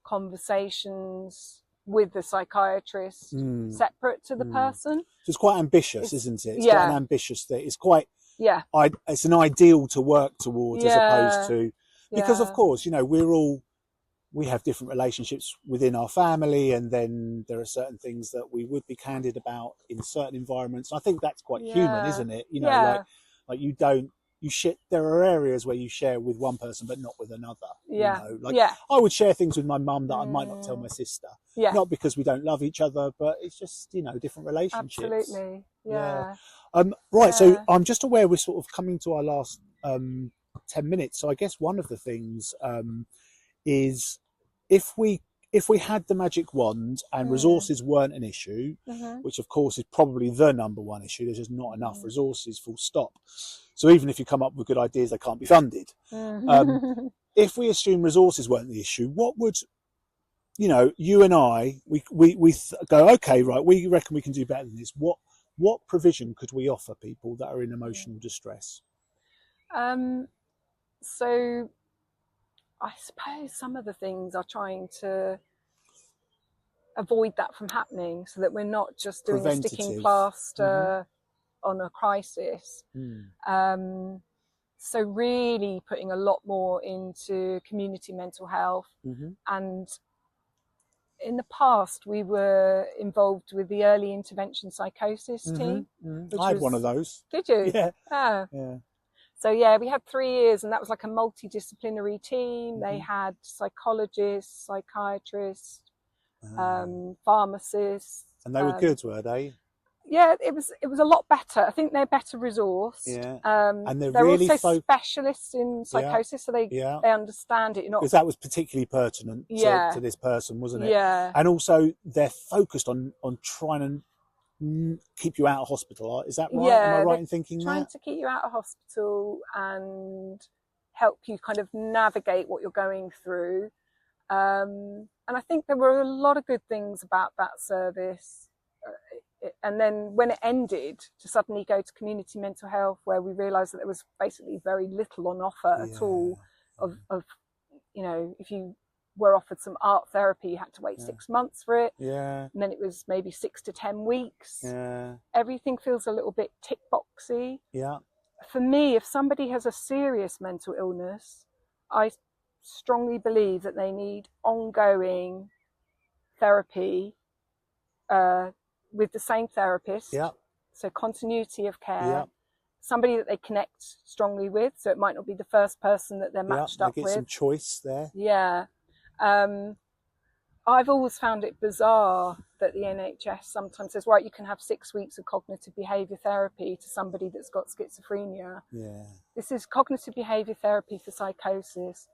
conversations Mm. the psychiatrist separate to the person. So it's quite ambitious, isn't it? It's yeah. quite an ambitious thing. It's quite, yeah. It's an ideal to work towards as opposed to, because of course, you know, we have different relationships within our family, and then there are certain things that we would be candid about in certain environments. I think that's quite human, isn't it? You know, like there are areas where you share with one person but not with another. Yeah. You know, like I would share things with my mum that I might not tell my sister. Yeah. Not because we don't love each other, but it's just, you know, different relationships. Absolutely. Yeah. Right. So I'm just aware we're sort of coming to our last 10 minutes. So I guess one of the things is if we had the magic wand and resources weren't an issue, which of course is probably the number one issue, there's just not enough resources, full stop. So even if you come up with good ideas, they can't be funded. If we assume resources weren't the issue, what would, you know, you and I, we go, okay, right, we reckon we can do better than this. What provision could we offer people that are in emotional distress? So I suppose some of the things are trying to avoid that from happening, so that we're not just doing a sticking plaster on a crisis. So really putting a lot more into community mental health. And in the past, we were involved with the early intervention psychosis team. I had one of those. Did you? Yeah. Yeah. So yeah, we had 3 years, and that was like a multidisciplinary team. They had psychologists, psychiatrists, pharmacists. And they were good, were they? Yeah, it was a lot better. I think they're better resourced. Yeah. And they're really also specialists in psychosis, so they understand it. Because that was particularly pertinent to this person, wasn't it? Yeah. And also they're focused on trying to keep you out of hospital. Is that right? Yeah, am I right in thinking that? Trying to keep you out of hospital and help you kind of navigate what you're going through. And I think there were a lot of good things about that service. And then when it ended, to suddenly go to community mental health, where we realised that there was basically very little on offer at all of, you know, if you were offered some art therapy, you had to wait 6 months for it. Yeah. And then it was maybe 6 to 10 weeks. Yeah. Everything feels a little bit tick boxy. Yeah. For me, if somebody has a serious mental illness, I strongly believe that they need ongoing therapy with the same therapist. Yeah. So continuity of care. Yeah. Somebody that they connect strongly with. So it might not be the first person that they're matched up get with. some choice there. Yeah. I've always found it bizarre that the NHS sometimes says, right, you can have 6 weeks of cognitive behaviour therapy to somebody that's got schizophrenia. Yeah. This is cognitive behaviour therapy for psychosis.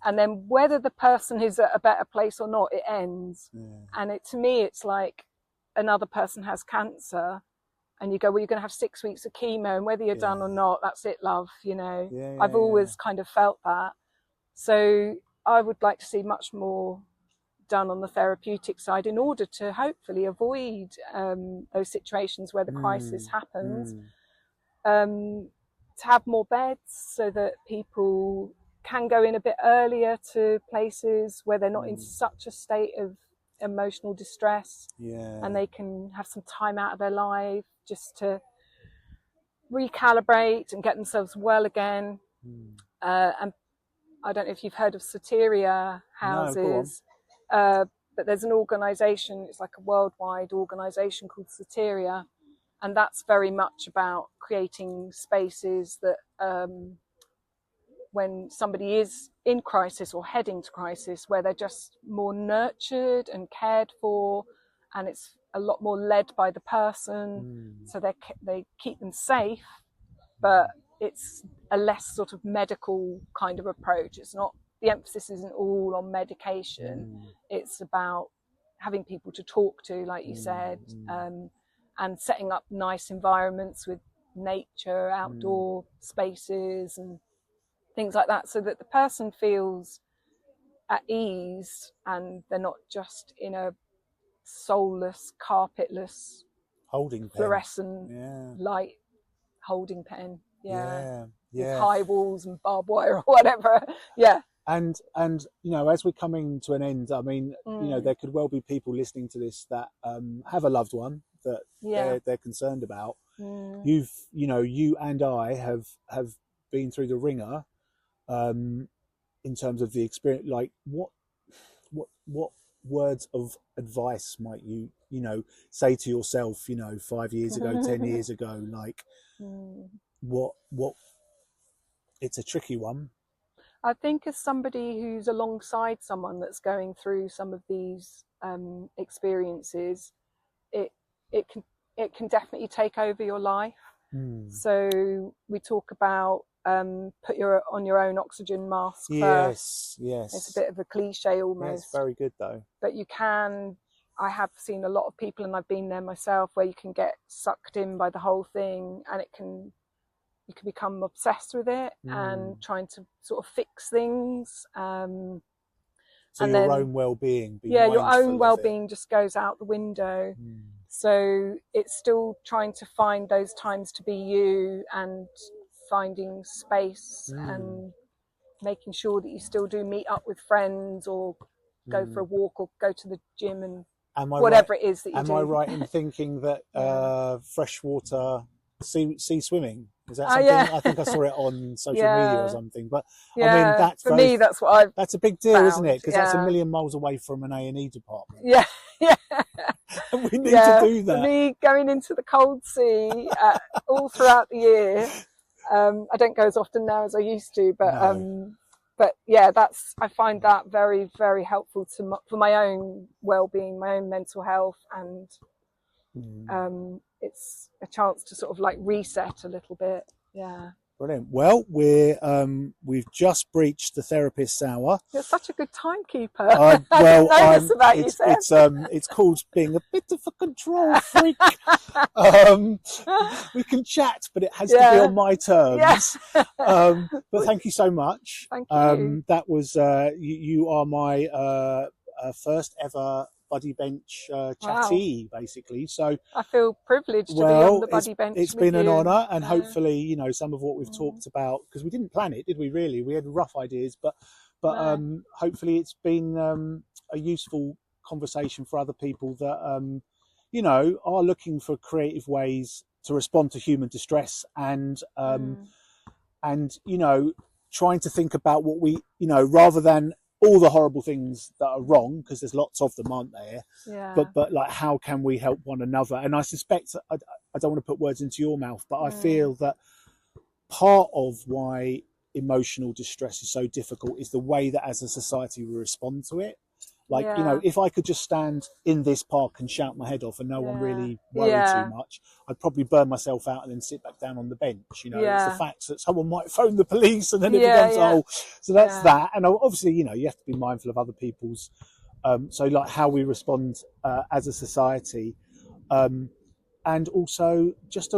And then whether the person is at a better place or not, it ends. And to me, it's like another person has cancer, and you go, well, you're going to have 6 weeks of chemo, and whether you're done or not, that's it, love, you know. I've always kind of felt that. So I would like to see much more done on the therapeutic side in order to hopefully avoid those situations where the crisis happens. To have more beds so that people can go in a bit earlier to places where they're not in such a state of emotional distress, and they can have some time out of their life just to recalibrate and get themselves well again. And I don't know if you've heard of Soteria houses, but there's an organisation, it's like a worldwide organisation called Soteria, and that's very much about creating spaces that when somebody is in crisis or heading to crisis, where they're just more nurtured and cared for, and it's a lot more led by the person, so they keep them safe, but it's a less sort of medical kind of approach. It's not, the emphasis isn't all on medication. It's about having people to talk to, like you said, and setting up nice environments with nature, outdoor spaces and things like that, so that the person feels at ease and they're not just in a soulless, carpetless, holding pen, fluorescent light holding pen. With high walls and barbed wire or whatever. And you know, as we're coming to an end, I mean, you know, there could well be people listening to this that have a loved one that they're concerned about. You know, you and I have been through the ringer in terms of the experience. Like, what words of advice might you know, say to yourself, you know, 5 years ago, 10 years ago? Like, what? It's a tricky one. I think as somebody who's alongside someone that's going through some of these experiences, it can definitely take over your life. So we talk about put on your own oxygen mask first. Yes. It's a bit of a cliche almost. Yeah, it's very good though. But you can. I have seen a lot of people, and I've been there myself, where you can get sucked in by the whole thing, and you can become obsessed with it and trying to sort of fix things. So your own well-being. Your own well-being just goes out the window. So it's still trying to find those times to be you, and finding space and making sure that you still do meet up with friends or go for a walk or go to the gym and whatever it is that you do. Am I right in thinking that freshwater sea swimming, is that something? I think I saw it on social media or something. But I mean, that's for me, that's what that's a big deal, isn't it? Because that's a million miles away from an A&E department. And we need to do that. For me, going into the cold sea all throughout the year, I don't go as often now as I used to, but yeah, I find that very, very helpful for my own well-being, my own mental health, and it's a chance to sort of like reset a little bit. Yeah. Brilliant. Well, we've just breached the therapist's hour. You're such a good timekeeper. Well, Seth. It's called being a bit of a control freak. We can chat, but it has to be on my terms. But thank you so much. Thank you. That was you are my first ever buddy bench chattee, basically. So I feel privileged to be on the buddy bench. It's been an honour, and hopefully, you know, some of what we've talked about, because we didn't plan it, did we? Really, we had rough ideas, but hopefully, it's been a useful conversation for other people that you know, are looking for creative ways to respond to human distress, and you know, trying to think about what we, you know, rather than all the horrible things that are wrong, because there's lots of them, aren't there? But like, how can we help one another? And I suspect, I don't want to put words into your mouth, but I feel that part of why emotional distress is so difficult is the way that as a society we respond to it. Like, you know, if I could just stand in this park and shout my head off and no one really worried too much, I'd probably burn myself out and then sit back down on the bench. You know, it's the fact that someone might phone the police and then it becomes, so that's that. And obviously, you know, you have to be mindful of other people's, so like how we respond as a society. And also just,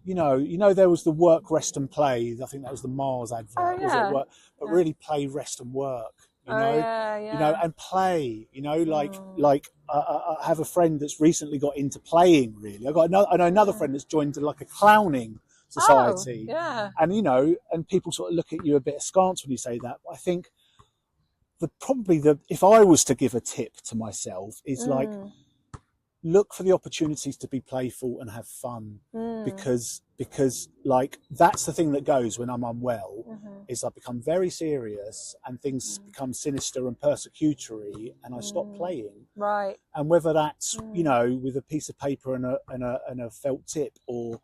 you know, there was the work, rest and play. I think that was the Mars advert. Was it work? But really play, rest and work. You know, and play, you know, like I have a friend that's recently got into playing. Really, I know another friend that's joined like a clowning society, and you know, and people sort of look at you a bit askance when you say that. But I think if I was to give a tip to myself, is like, look for the opportunities to be playful and have fun, because like that's the thing that goes when I'm unwell, is I become very serious and things become sinister and persecutory, and I stop playing. Right. And whether that's you know, with a piece of paper and a felt tip, or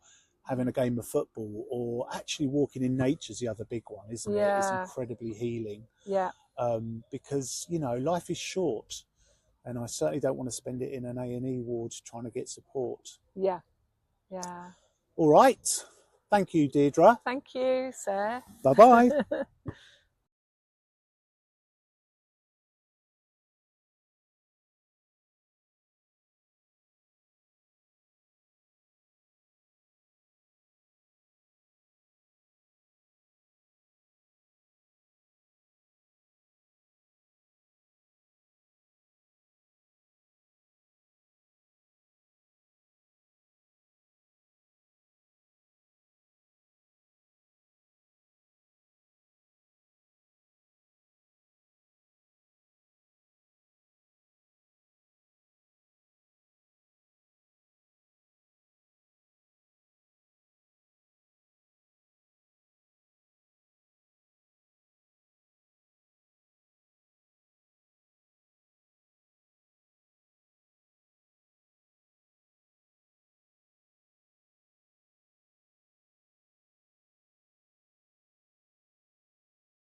having a game of football, or actually walking in nature's the other big one, isn't it? It's incredibly healing. Because you know, life is short. And I certainly don't want to spend it in an A&E ward trying to get support. Yeah. All right. Thank you, Deirdre. Thank you, Seth. Bye-bye.